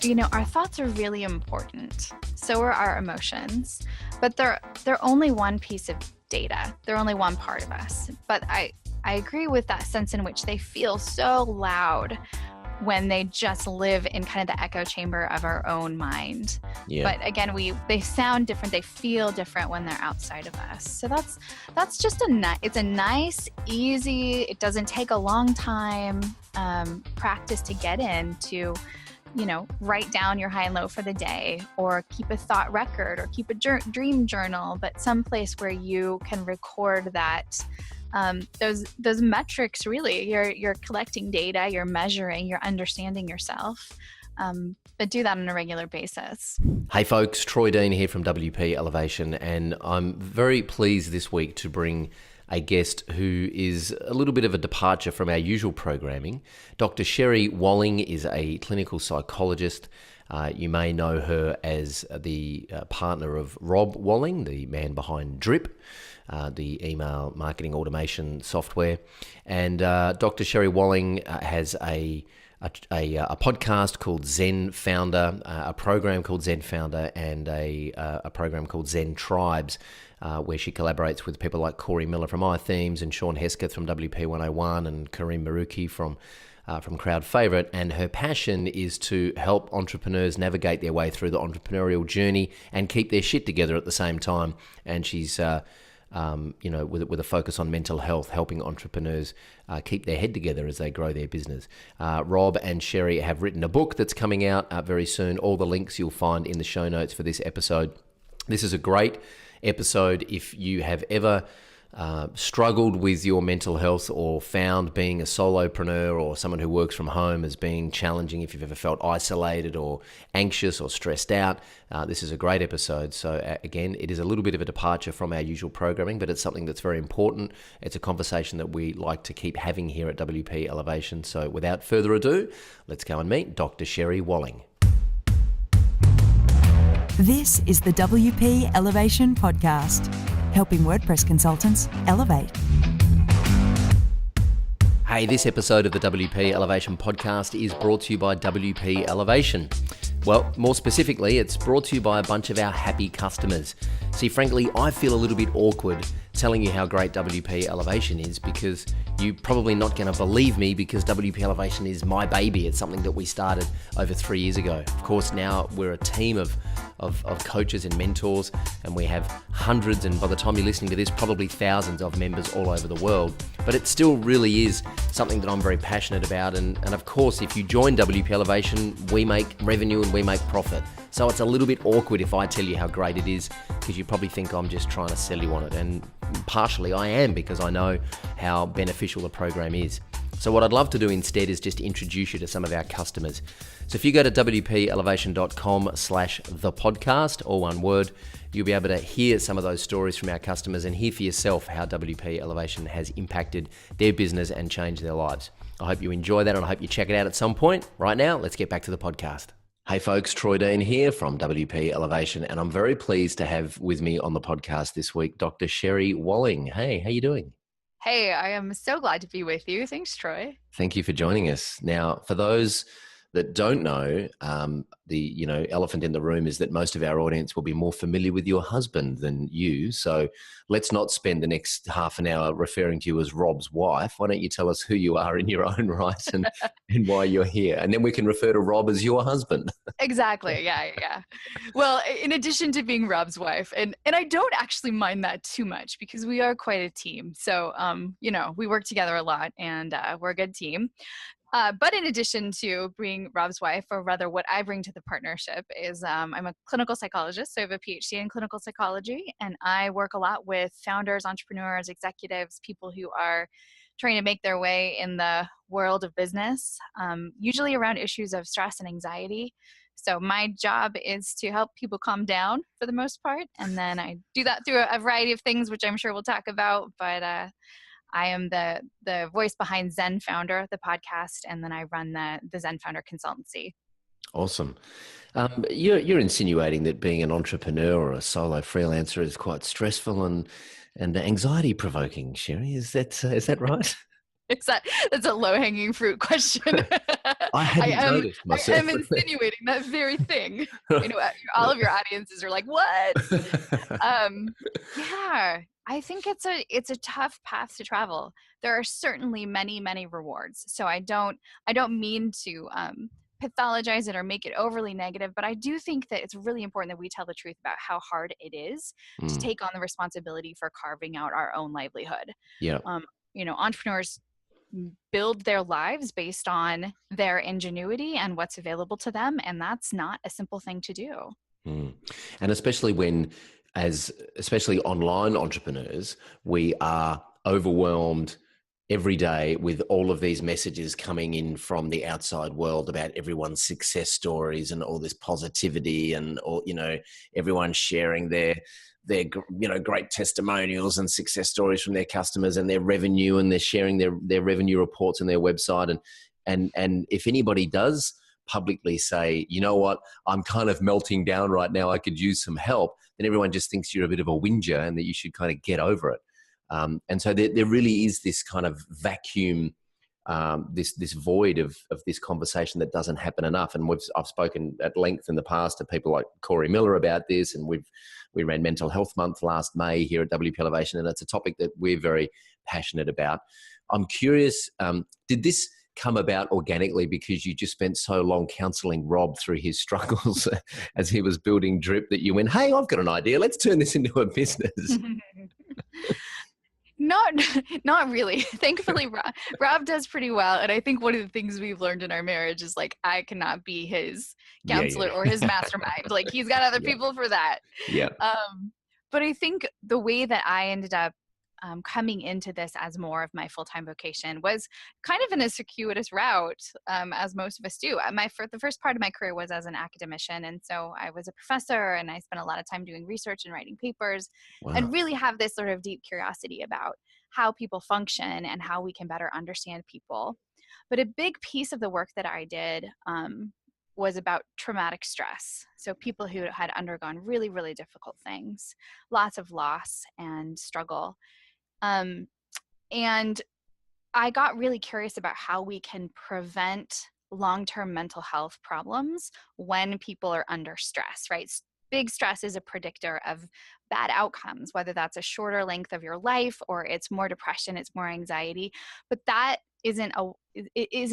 Our thoughts are really important. So are our emotions, but they're only one piece of data. They're only one part of us. But I agree with that sense in which they feel so loud when they just live in kind of the echo chamber of our own mind. Yeah. But again, they sound different, they feel different when they're outside of us. So that's just it's a nice, easy, it doesn't take a long time practice to get into. Write down your high and low for the day, or keep a thought record, or keep a dream journal, but someplace where you can record that. Those metrics, really, you're collecting data, you're measuring, you're understanding yourself, but do that on a regular basis. Hey folks, Troy Dean here from WP Elevation, and I'm very pleased this week to bring a guest who is a little bit of a departure from our usual programming. Dr. Sherry Walling is a clinical psychologist. You may know her as the partner of Rob Walling, the man behind Drip, the email marketing automation software. And Dr. Sherry Walling has a podcast called Zen Founder, a program called Zen Founder, and a program called Zen Tribes, where she collaborates with people like Corey Miller from iThemes and Sean Hesketh from WP 101 and Kareem Maruki from Crowd Favorite. And her passion is to help entrepreneurs navigate their way through the entrepreneurial journey and keep their shit together at the same time. And she's with a focus on mental health, helping entrepreneurs keep their head together as they grow their business. Rob and Sherry have written a book that's coming out very soon. All the links you'll find in the show notes for this episode. This is a great episode if you have ever struggled with your mental health, or found being a solopreneur or someone who works from home as being challenging, if you've ever felt isolated or anxious or stressed out. This is a great episode. So again, it is a little bit of a departure from our usual programming, but it's something that's very important. It's a conversation that we like to keep having here at WP Elevation. So without further ado, let's go and meet Dr. Sherry Walling. This is the WP Elevation Podcast, helping WordPress consultants elevate. Hey, this episode of the WP Elevation Podcast is brought to you by WP Elevation. Well, more specifically, it's brought to you by a bunch of our happy customers. See, frankly, I feel a little bit awkward telling you how great WP Elevation is, because you're probably not going to believe me, because WP Elevation is my baby. It's something that we started over 3 years ago. Of course, now we're a team of coaches and mentors, and we have hundreds, and by the time you're listening to this, probably thousands of members all over the world. But it still really is something that I'm very passionate about. And of course, if you join WP Elevation, we make revenue and we make profit. So it's a little bit awkward if I tell you how great it is, because you probably think I'm just trying to sell you on it. And partially I am, because I know how beneficial the program is. So what I'd love to do instead is just introduce you to some of our customers. So if you go to wpelevation.com/thepodcast, all one word, you'll be able to hear some of those stories from our customers and hear for yourself how WP Elevation has impacted their business and changed their lives. I hope you enjoy that, and I hope you check it out at some point. Right now, let's get back to the podcast. Hey folks, Troy Dean here from WP Elevation, and I'm very pleased to have with me on the podcast this week, Dr. Sherry Walling. Hey, how you doing? Hey, I am so glad to be with you. Thanks, Troy. Thank you for joining us. Now, for those that don't know, the elephant in the room is that most of our audience will be more familiar with your husband than you. So let's not spend the next half an hour referring to you as Rob's wife. Why don't you tell us who you are in your own right and why you're here? And then we can refer to Rob as your husband. Exactly. Yeah. Well, in addition to being Rob's wife, and I don't actually mind that too much, because we are quite a team. So, we work together a lot, and we're a good team. But in addition to being Rob's wife, or rather what I bring to the partnership is I'm a clinical psychologist. So I have a PhD in clinical psychology, and I work a lot with founders, entrepreneurs, executives, people who are trying to make their way in the world of business, usually around issues of stress and anxiety. So my job is to help people calm down for the most part. And then I do that through a variety of things, which I'm sure we'll talk about. But I am the voice behind Zen Founder, the podcast, and then I run the Zen Founder consultancy. Awesome. You're insinuating that being an entrepreneur or a solo freelancer is quite stressful and anxiety provoking, Sherry. Is that right? That's a low-hanging fruit question. I hadn't I noticed myself. am insinuating that very thing. You know, all of your audiences are like, what? Yeah, I think it's a tough path to travel. There are certainly many rewards. So I don't mean to pathologize it or make it overly negative, but I do think that it's really important that we tell the truth about how hard it is to take on the responsibility for carving out our own livelihood. Yeah. You know, entrepreneurs build their lives based on their ingenuity and what's available to them, and that's not a simple thing to do. And especially when, especially online entrepreneurs, we are overwhelmed every day with all of these messages coming in from the outside world about everyone's success stories and all this positivity, and all, you know, everyone sharing their great testimonials and success stories from their customers and their revenue, and they're sharing their revenue reports on their website, and if anybody does publicly say, you know what, I'm kind of melting down right now, I could use some help, then everyone just thinks you're a bit of a whinger and that you should kind of get over it. And so there really is this kind of vacuum, this void of this conversation that doesn't happen enough. And I've spoken at length in the past to people like Corey Miller about this, and we ran Mental Health Month last May here at WP Elevation, and it's a topic that we're very passionate about. I'm curious, did this come about organically because you just spent so long counseling Rob through his struggles as he was building Drip, that you went, hey, I've got an idea, let's turn this into a business? Not really. Thankfully, Rob does pretty well. And I think one of the things we've learned in our marriage is like, I cannot be his counselor or his mastermind. Like, he's got other people for that. Yeah. But I think the way that I ended up coming into this as more of my full-time vocation was kind of in a circuitous route, as most of us do. The first part of my career was as an academician, and so I was a professor, and I spent a lot of time doing research and writing papers. Wow. And really have this sort of deep curiosity about how people function and how we can better understand people. But a big piece of the work that I did was about traumatic stress. So people who had undergone really difficult things, lots of loss and struggle. And I got really curious about how we can prevent long-term mental health problems when people are under stress, right? Big stress is a predictor of bad outcomes, whether that's a shorter length of your life or it's more depression, it's more anxiety. But that isn't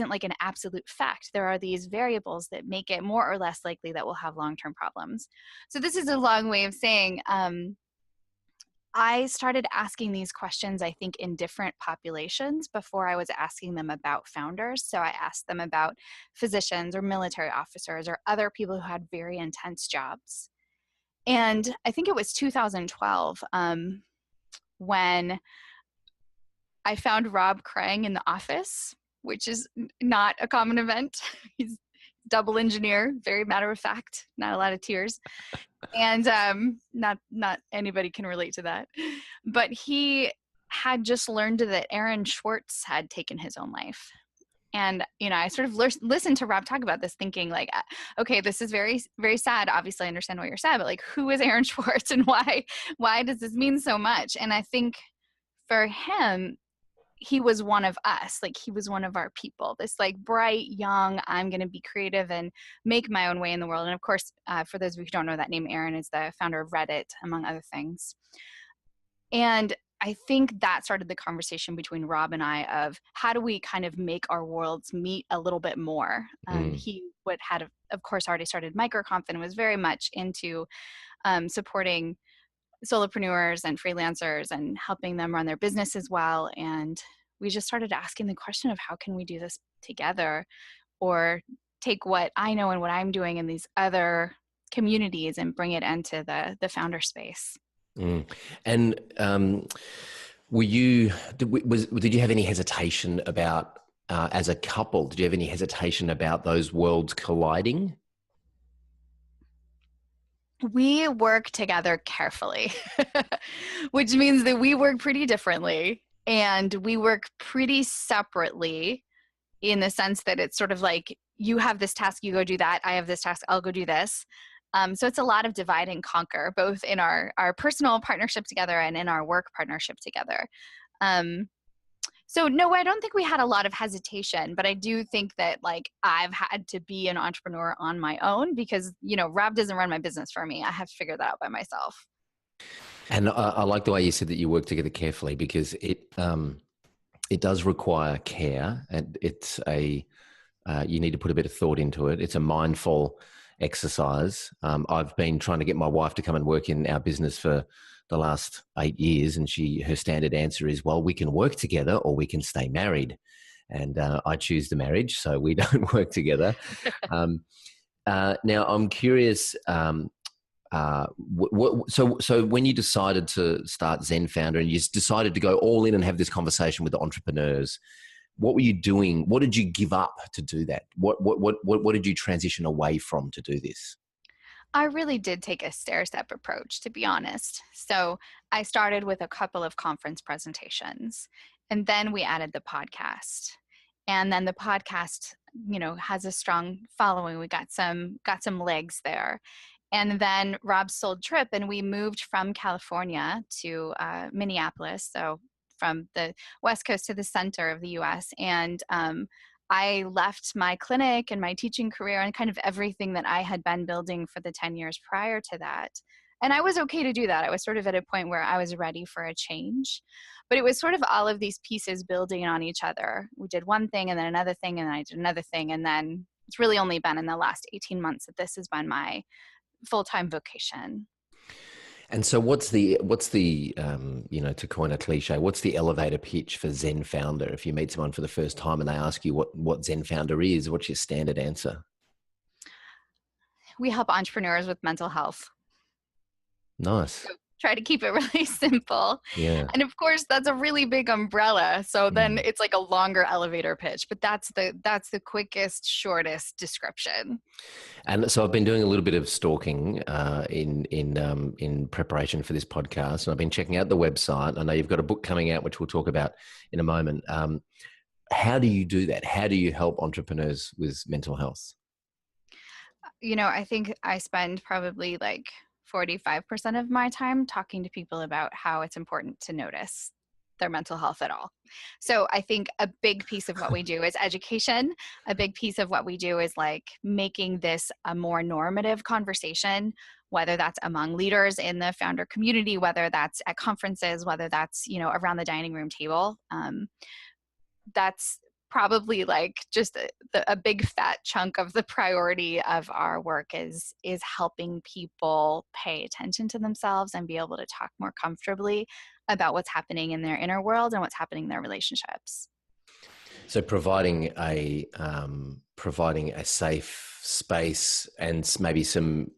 like an absolute fact. There are these variables that make it more or less likely that we'll have long-term problems. So this is a long way of saying, I started asking these questions, I think, in different populations before I was asking them about founders. So I asked them about physicians or military officers or other people who had very intense jobs. And I think it was 2012 when I found Rob crying in the office, which is not a common event. He's double engineer, very matter of fact, not a lot of tears. And not anybody can relate to that. But he had just learned that Aaron Schwartz had taken his own life. And, you know, I sort of listened to Rob talk about this thinking like, okay, this is very, very sad. Obviously, I understand why you're sad, but like, who is Aaron Schwartz and why does this mean so much? And I think for him, he was one of us, like he was one of our people, this like bright, young, I'm going to be creative and make my own way in the world. And of course, for those of you who don't know that name, Aaron is the founder of Reddit, among other things. And I think that started the conversation between Rob and I of how do we kind of make our worlds meet a little bit more. He had, of course, already started MicroConf and was very much into supporting solopreneurs and freelancers and helping them run their business as well. And we just started asking the question of how can we do this together, or take what I know and what I'm doing in these other communities and bring it into the founder space. And did you have any hesitation about, as a couple, did you have any hesitation about those worlds colliding? We work together carefully, which means that we work pretty differently and we work pretty separately in the sense that it's sort of like, you have this task, you go do that. I have this task, I'll go do this. So it's a lot of divide and conquer, both in our personal partnership together and in our work partnership together. So no, I don't think we had a lot of hesitation, but I do think that like I've had to be an entrepreneur on my own because, Rob doesn't run my business for me. I have to figure that out by myself. And I like the way you said that you work together carefully, because it does require care, and you need to put a bit of thought into it. It's a mindful exercise. I've been trying to get my wife to come and work in our business for the last 8 years, and her standard answer is, well, we can work together or we can stay married. And I choose the marriage, so we don't work together. Now, I'm curious, so when you decided to start Zen Founder and you decided to go all in and have this conversation with the entrepreneurs, what were you doing? What did you give up to do that? What did you transition away from to do this? I really did take a stair-step approach, to be honest. So I started with a couple of conference presentations, and then we added the podcast. And then the podcast, has a strong following. We got some legs there. And then Rob sold Trip, and we moved from California to Minneapolis, so from the West Coast to the center of the US. And I left my clinic and my teaching career and kind of everything that I had been building for the 10 years prior to that. And I was okay to do that. I was sort of at a point where I was ready for a change. But it was sort of all of these pieces building on each other. We did one thing and then another thing, and then I did another thing. And then it's really only been in the last 18 months that this has been my full-time vocation. And so what's the to coin a cliche, what's the elevator pitch for Zen Founder? If you meet someone for the first time and they ask you what Zen Founder is, what's your standard answer? We help entrepreneurs with mental health. Nice. So try to keep it really simple. Yeah. And of course, that's a really big umbrella. So then it's like a longer elevator pitch, but that's the quickest, shortest description. And so I've been doing a little bit of stalking in preparation for this podcast, and I've been checking out the website. I know you've got a book coming out, which we'll talk about in a moment. How do you do that? How do you help entrepreneurs with mental health? I think I spend probably like 45% of my time talking to people about how it's important to notice their mental health at all. So I think a big piece of what we do is education. A big piece of what we do is like making this a more normative conversation, whether that's among leaders in the founder community, whether that's at conferences, whether that's, around the dining room table. That's probably like just a big fat chunk of the priority of our work is helping people pay attention to themselves and be able to talk more comfortably about what's happening in their inner world and what's happening in their relationships. So providing a safe space and maybe some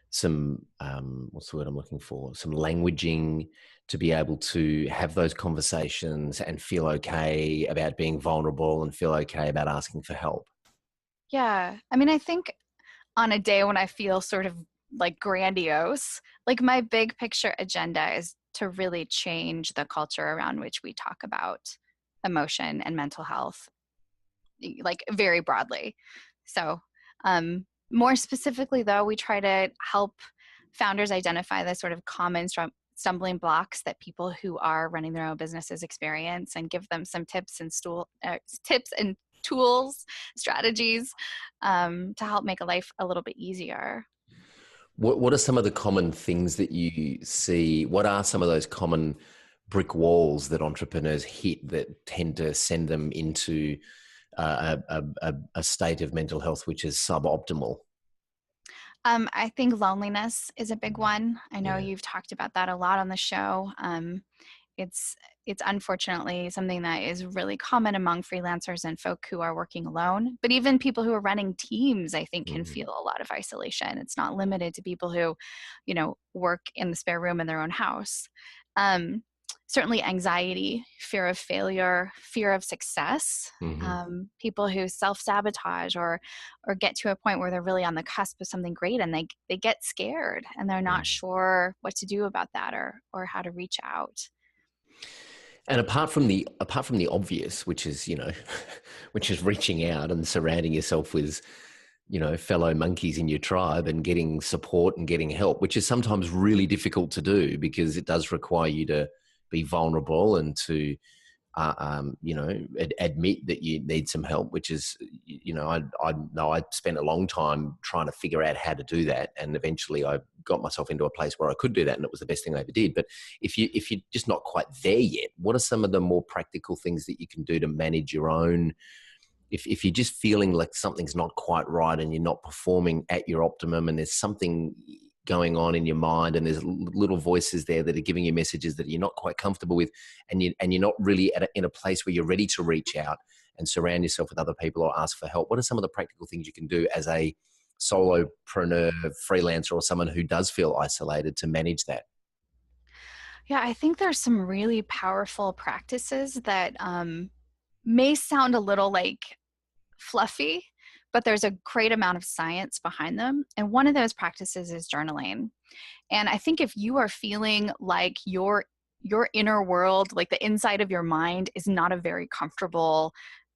what's the word I'm looking for? Some languaging to be able to have those conversations and feel okay about being vulnerable and feel okay about asking for help. Yeah. I mean, I think on a day when I feel sort of like grandiose, like my big picture agenda is to really change the culture around which we talk about emotion and mental health, like very broadly. So, more specifically though, we try to help founders identify the sort of common stumbling blocks that people who are running their own businesses experience and give them some tips and tools, strategies to help make a life a little bit easier. What are some of the common things that you see? What are some of those common brick walls that entrepreneurs hit that tend to send them into a state of mental health which is suboptimal? I think loneliness is a big one. I know you've talked about that a lot on the show. It's unfortunately something that is really common among freelancers and folk who are working alone. But even people who are running teams, I think, can feel a lot of isolation. It's not limited to people who, work in the spare room in their own house. Certainly anxiety, fear of failure, fear of success, people who self-sabotage or get to a point where they're really on the cusp of something great and they get scared and they're not sure what to do about that or how to reach out. And apart from the obvious, which is, which is reaching out and surrounding yourself with, fellow monkeys in your tribe and getting support and getting help, which is sometimes really difficult to do because it does require you to be vulnerable and to admit that you need some help, which is, I know I spent a long time trying to figure out how to do that. And eventually I got myself into a place where I could do that. And it was the best thing I ever did. But if you're just not quite there yet, what are some of the more practical things that you can do to manage your own, if you're just feeling like something's not quite right and you're not performing at your optimum and there's something going on in your mind and there's little voices there that are giving you messages that you're not quite comfortable with, and you're not really in a place where you're ready to reach out and surround yourself with other people or ask for help, what are some of the practical things you can do as a solopreneur, freelancer, or someone who does feel isolated to manage that? Yeah, I think there's some really powerful practices that may sound a little like fluffy, but there's a great amount of science behind them. And one of those practices is journaling. And I think if you are feeling like your inner world, like the inside of your mind, is not a very comfortable,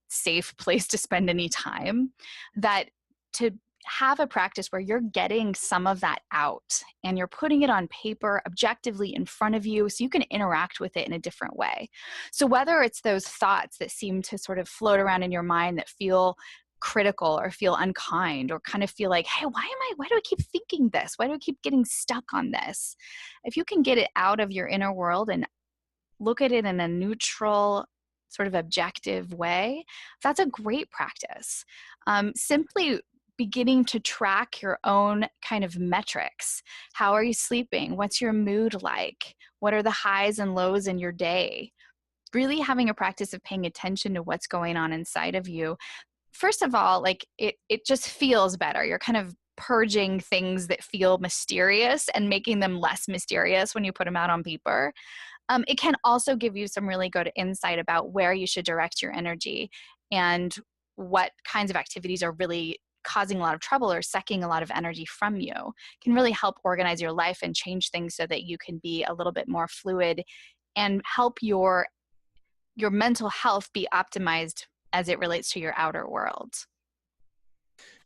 safe place to spend any time, that to have a practice where you're getting some of that out and you're putting it on paper objectively in front of you so you can interact with it in a different way. So whether it's those thoughts that seem to sort of float around in your mind that feel critical or feel unkind or kind of feel like, hey, why do I keep thinking this? Why do I keep getting stuck on this? If you can get it out of your inner world and look at it in a neutral, sort of objective way, that's a great practice. Simply beginning to track your own kind of metrics. How are you sleeping? What's your mood like? What are the highs and lows in your day? Really having a practice of paying attention to what's going on inside of you. First of all, like it just feels better. You're kind of purging things that feel mysterious and making them less mysterious when you put them out on paper. It can also give you some really good insight about where you should direct your energy and what kinds of activities are really causing a lot of trouble or sucking a lot of energy from you. It can really help organize your life and change things so that you can be a little bit more fluid and help your mental health be optimized as it relates to your outer world.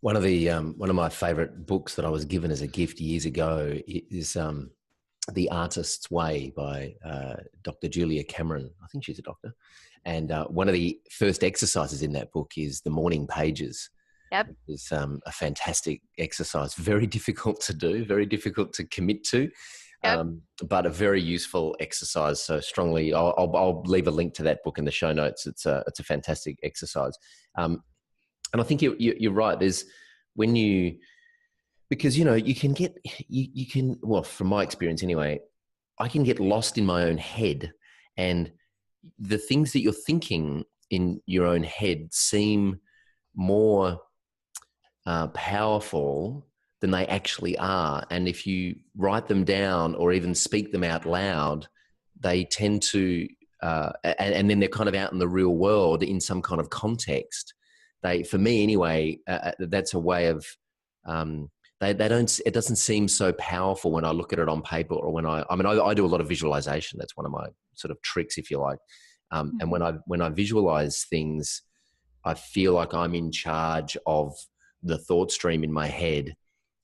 One of my favorite books that I was given as a gift years ago is The Artist's Way by Dr. Julia Cameron. I think she's a doctor. And one of the first exercises in that book is the morning pages. Yep. It's a fantastic exercise, very difficult to do, very difficult to commit to, Yep. but a very useful exercise. So strongly, I'll leave a link to that book in the show notes. It's a fantastic exercise. And I think you're right. There's because you can get, well, from my experience anyway, I can get lost in my own head, and the things that you're thinking in your own head seem more powerful than they actually are. And if you write them down or even speak them out loud, they tend to, and then they're kind of out in the real world in some kind of context. For me anyway, that's a way of, it doesn't seem so powerful when I look at it on paper, or when I do a lot of visualization. That's one of my sort of tricks, if you like. And when I visualize things, I feel like I'm in charge of the thought stream in my head.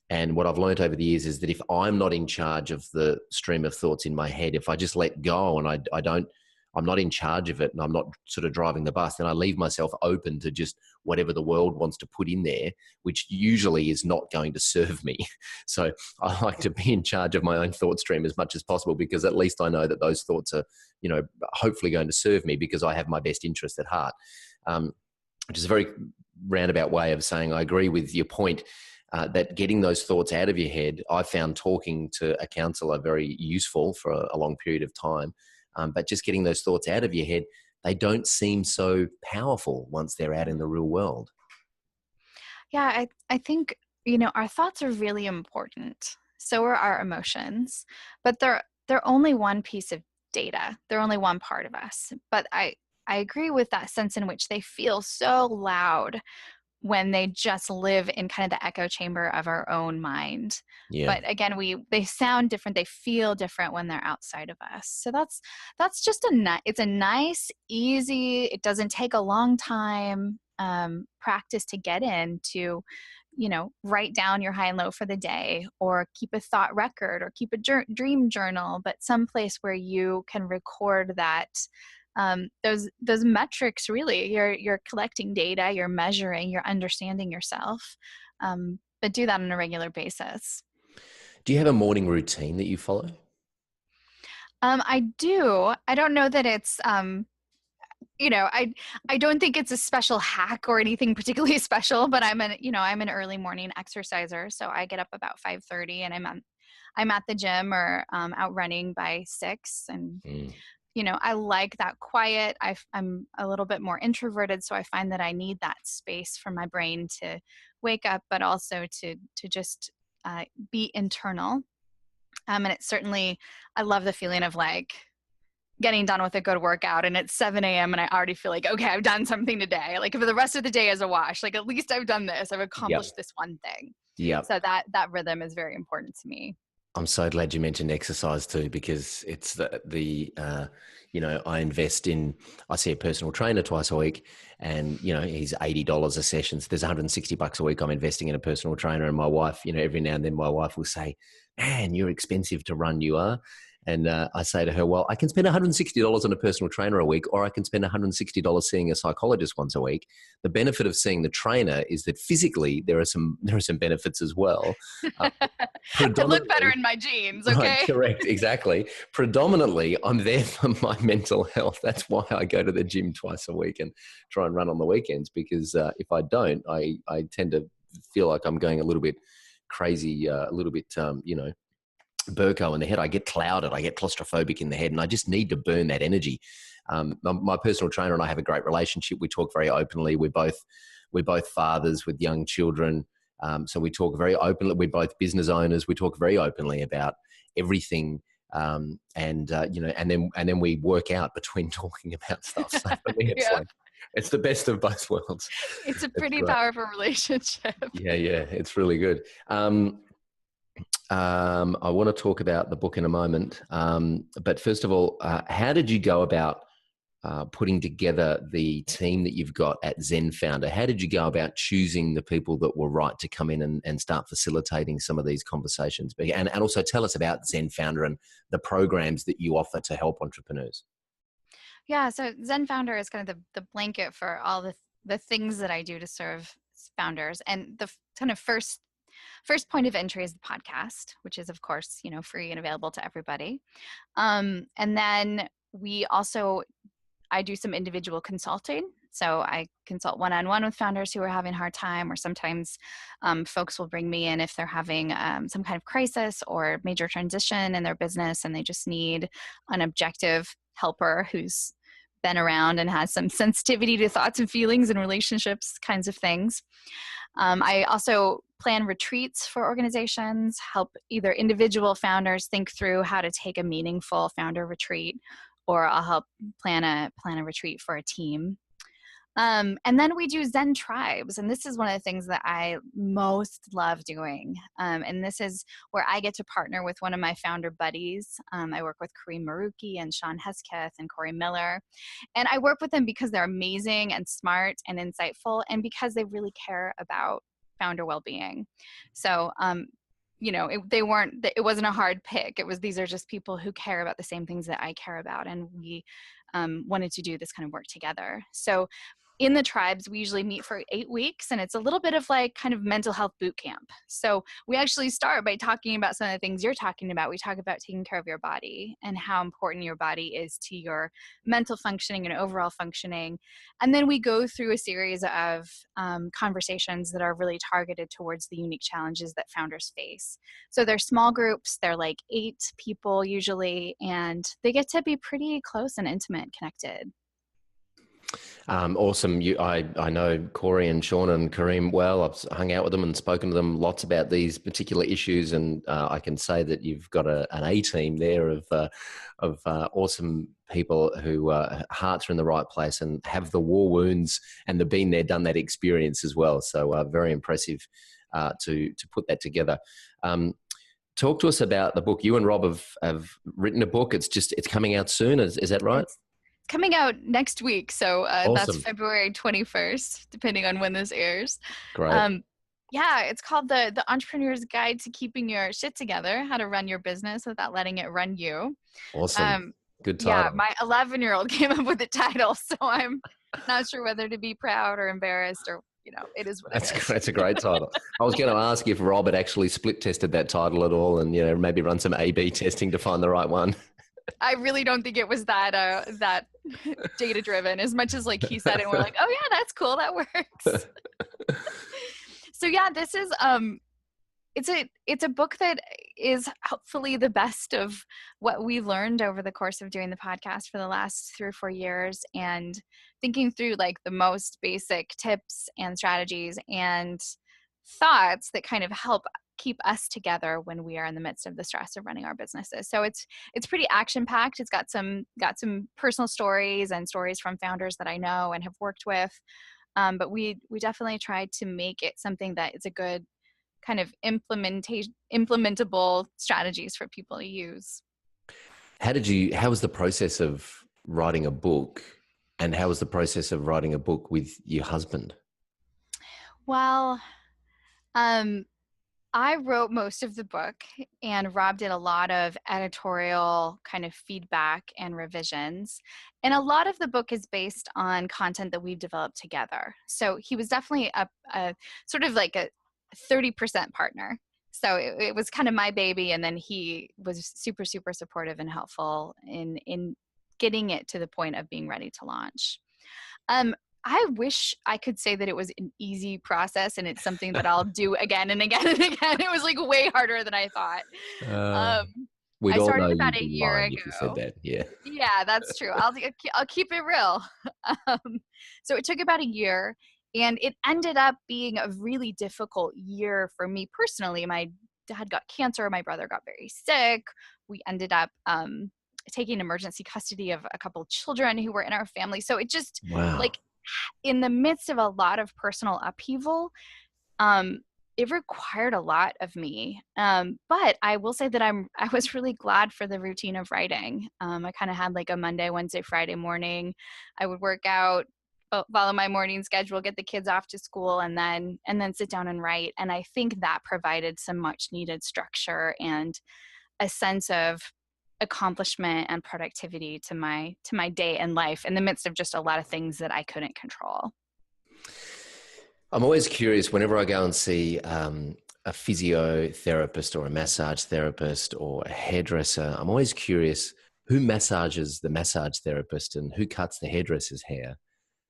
And what I've learned over the years is that if I'm not in charge of the stream of thoughts in my head, if I just let go and I'm not in charge of it and I'm not sort of driving the bus, then I leave myself open to just whatever the world wants to put in there, which usually is not going to serve me. So I like to be in charge of my own thought stream as much as possible, because at least I know that those thoughts are, hopefully going to serve me because I have my best interest at heart. Which is a very roundabout way of saying I agree with your point, that getting those thoughts out of your head, I found talking to a counsellor very useful for a long period of time. But just getting those thoughts out of your head, they don't seem so powerful once they're out in the real world. Yeah, I think, our thoughts are really important. So are our emotions, but they're only one piece of data. They're only one part of us. But I agree with that sense in which they feel so loud when they just live in kind of the echo chamber of our own mind. Yeah. But again, they sound different. They feel different when they're outside of us. So that's just it's a nice, easy, it doesn't take a long time practice to get into, write down your high and low for the day, or keep a thought record, or keep a dream journal, but someplace where you can record that those metrics, really, you're collecting data, you're measuring, you're understanding yourself, but do that on a regular basis. Do you have a morning routine that you follow? I do. I don't know that it's, I don't think it's a special hack or anything particularly special, but I'm an early morning exerciser. So I get up about 5:30 and I'm at the gym or out running by 6. And, I like that quiet. I'm a little bit more introverted. So I find that I need that space for my brain to wake up, but also to just be internal. And it's certainly, I love the feeling of like getting done with a good workout and it's 7 a.m. and I already feel like, okay, I've done something today. Like if the rest of the day is a wash, like at least I've done this. I've accomplished this one thing. Yeah. So that rhythm is very important to me. I'm so glad you mentioned exercise too, because it's I invest in, I see a personal trainer twice a week and, he's $80 a session. So there's $160 a week I'm investing in a personal trainer. And my wife, every now and then my wife will say, man, you're expensive to run, you are. And I say to her, well, I can spend $160 on a personal trainer a week, or I can spend $160 seeing a psychologist once a week. The benefit of seeing the trainer is that physically there are some benefits as well. I look better in my jeans, okay? Right, correct, exactly. Predominantly, I'm there for my mental health. That's why I go to the gym twice a week and try and run on the weekends, because if I don't, I tend to feel like I'm going a little bit crazy, a little bit, Burko in the head. I get clouded, I get claustrophobic in the head, and I just need to burn that energy. My personal trainer and I have a great relationship. We talk very openly. We're both fathers with young children. So we talk very openly. We're both business owners. We talk very openly about everything. And then we work out between talking about stuff. So for me, it's the best of both worlds. It's a pretty powerful relationship. Yeah. It's really good. I want to talk about the book in a moment. But first of all, how did you go about putting together the team that you've got at Zen Founder? How did you go about choosing the people that were right to come in and start facilitating some of these conversations? And also tell us about Zen Founder and the programs that you offer to help entrepreneurs. Yeah, so Zen Founder is kind of the blanket for all the things that I do to serve founders. And the kind of first point of entry is the podcast, which is, of course, free and available to everybody. And then I do some individual consulting. So I consult one-on-one with founders who are having a hard time, or sometimes folks will bring me in if they're having some kind of crisis or major transition in their business and they just need an objective helper who's been around and has some sensitivity to thoughts and feelings and relationships kinds of things. I also plan retreats for organizations, help either individual founders think through how to take a meaningful founder retreat, or I'll help plan a retreat for a team. And then we do Zen tribes. And this is one of the things that I most love doing. And this is where I get to partner with one of my founder buddies. I work with Kareem Maruki and Sean Hesketh and Corey Miller. And I work with them because they're amazing and smart and insightful, and because they really care about founder well-being. So, it wasn't a hard pick. These are just people who care about the same things that I care about. And we wanted to do this kind of work together. So in the tribes, we usually meet for 8 weeks, and it's a little bit of like kind of mental health boot camp. So we actually start by talking about some of the things you're talking about. We talk about taking care of your body and how important your body is to your mental functioning and overall functioning. And then we go through a series of conversations that are really targeted towards the unique challenges that founders face. So they're small groups. They're like 8 people usually, and they get to be pretty close and intimate, connected. Awesome. I know Corey and Sean and Kareem well. I've hung out with them and spoken to them lots about these particular issues, and I can say that you've got an A team there of awesome people who hearts are in the right place and have the war wounds and the been there, done that experience as well. So very impressive to put that together. Talk to us about the book. You and Rob have written a book. It's coming out soon. Is that right? Coming out next week. So Awesome. That's February 21st, depending on when this airs. Great. It's called the Entrepreneur's Guide to Keeping Your Shit Together, how to run your business without letting it run you. Awesome. Good Yeah, title. my 11-year-old came up with the title, so I'm not sure whether to be proud or embarrassed or, it is what it is. That's a great title. I was going to ask if Rob had actually split tested that title at all and, maybe run some A/B testing to find the right one. I really don't think it was that data driven as much as like he said it and we're like, oh yeah, that's cool. That works. So yeah, this is, it's a book that is hopefully the best of what we learned over the course of doing the podcast for the last 3 or 4 years and thinking through like the most basic tips and strategies and thoughts that kind of help keep us together when we are in the midst of the stress of running our businesses. So it's pretty action packed. It's got some personal stories and stories from founders that I know and have worked with. But we definitely tried to make it something that is a good kind of implementable strategies for people to use. How was the process of writing a book, and how was the process of writing a book with your husband? Well, I wrote most of the book and Rob did a lot of editorial kind of feedback and revisions. And a lot of the book is based on content that we've developed together. So he was definitely a sort of like a 30% partner. So it was kind of my baby. And then he was super, super supportive and helpful in getting it to the point of being ready to launch. I wish I could say that it was an easy process and it's something that I'll do again and again and again. It was like way harder than I thought. We'd I all started know about you'd a be year lying ago. if you said that. Yeah. Yeah, that's true. I'll keep it real. So it took about a year and it ended up being a really difficult year for me personally. My dad got cancer. My brother got very sick. We ended up taking emergency custody of a couple of children who were in our family. So it just like in the midst of a lot of personal upheaval, it required a lot of me. But I will say that I was really glad for the routine of writing. I kind of had like a Monday, Wednesday, Friday morning. I would work out, follow my morning schedule, get the kids off to school, and then sit down and write. And I think that provided some much needed structure and a sense of accomplishment and productivity to my day and life in the midst of just a lot of things that I couldn't control. I'm always curious whenever I go and see a physiotherapist or a massage therapist or a hairdresser, I'm always curious who massages the massage therapist and who cuts the hairdresser's hair.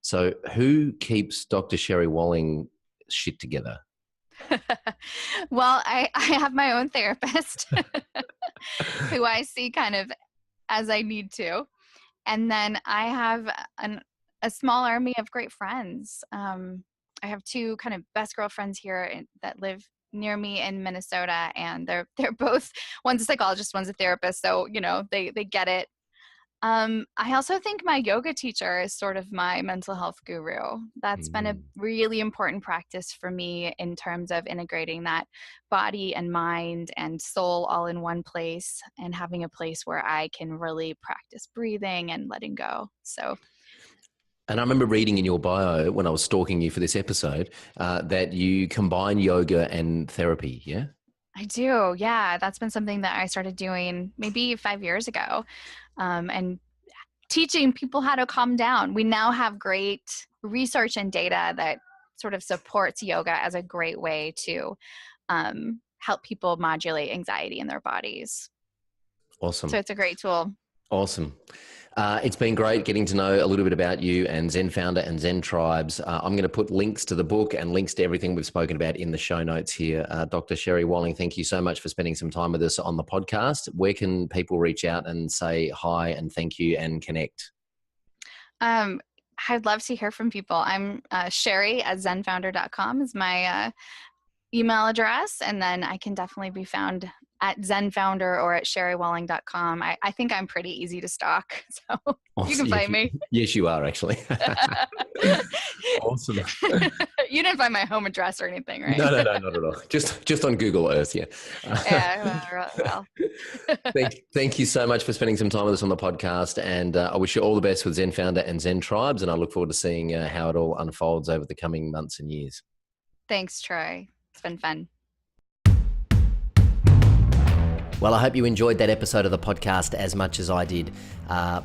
So who keeps Dr. Sherry Walling shit together? Well, I have my own therapist who I see kind of as I need to. And then I have a small army of great friends. I have 2 kind of best girlfriends here that live near me in Minnesota, and they're both, one's a psychologist, one's a therapist. So, they get it. I also think my yoga teacher is sort of my mental health guru. That's been a really important practice for me in terms of integrating that body and mind and soul all in one place and having a place where I can really practice breathing and letting go. So. And I remember reading in your bio when I was stalking you for this episode that you combine yoga and therapy, yeah? I do, yeah. That's been something that I started doing maybe 5 years ago, and teaching people how to calm down. We now have great research and data that sort of supports yoga as a great way to help people modulate anxiety in their bodies. Awesome. So it's a great tool. Awesome. It's been great getting to know a little bit about you and Zen Founder and Zen Tribes. I'm going to put links to the book and links to everything we've spoken about in the show notes here. Dr. Sherry Walling, thank you so much for spending some time with us on the podcast. Where can people reach out and say hi and thank you and connect? I'd love to hear from people. I'm Sherry at zenfounder.com is my email address, and then I can definitely be found at Zen Founder or at sherrywalling.com. I think I'm pretty easy to stalk, so awesome. You can find me. Yes, you are actually. Awesome. You didn't find my home address or anything, right? No, not at all. Just on Google Earth, yeah. Yeah, well. Thank you so much for spending some time with us on the podcast, and I wish you all the best with Zen Founder and Zen Tribes, and I look forward to seeing how it all unfolds over the coming months and years. Thanks, Troy. It's been fun. Well, I hope you enjoyed that episode of the podcast as much as I did.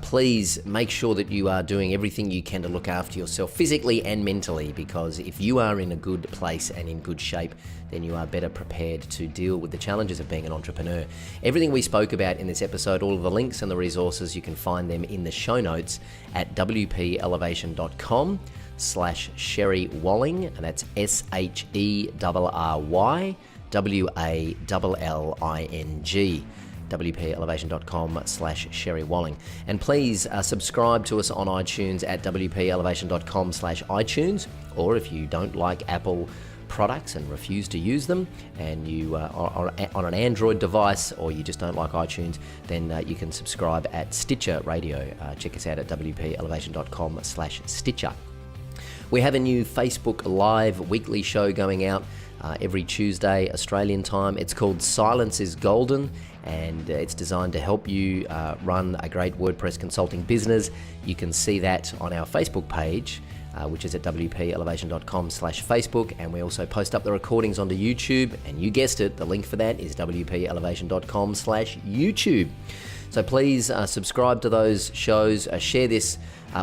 Please make sure that you are doing everything you can to look after yourself physically and mentally, because if you are in a good place and in good shape, then you are better prepared to deal with the challenges of being an entrepreneur. Everything we spoke about in this episode, all of the links and the resources, you can find them in the show notes at wpelevation.com/Sherry Walling, and that's SHERRY WALLING, wpelevation.com/Sherry Walling. And please subscribe to us on iTunes at wpelevation.com/iTunes, or if you don't like Apple products and refuse to use them, and you are on an Android device, or you just don't like iTunes, then you can subscribe at Stitcher Radio. Check us out at wpelevation.com/Stitcher. We have a new Facebook Live weekly show going out every Tuesday Australian time. It's called Silence is Golden, and it's designed to help you run a great WordPress consulting business. You can see that on our Facebook page, which is at wpelevation.com/Facebook, and we also post up the recordings onto YouTube, and you guessed it, the link for that is wpelevation.com/YouTube. So please subscribe to those shows, share this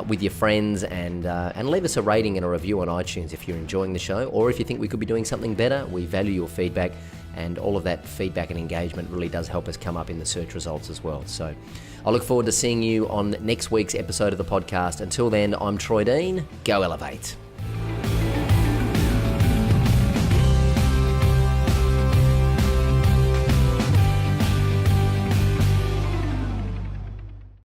with your friends, and leave us a rating and a review on iTunes if you're enjoying the show, or if you think we could be doing something better. We value your feedback, and all of that feedback and engagement really does help us come up in the search results as well. So I look forward to seeing you on next week's episode of the podcast. Until then, I'm Troy Dean. Go Elevate.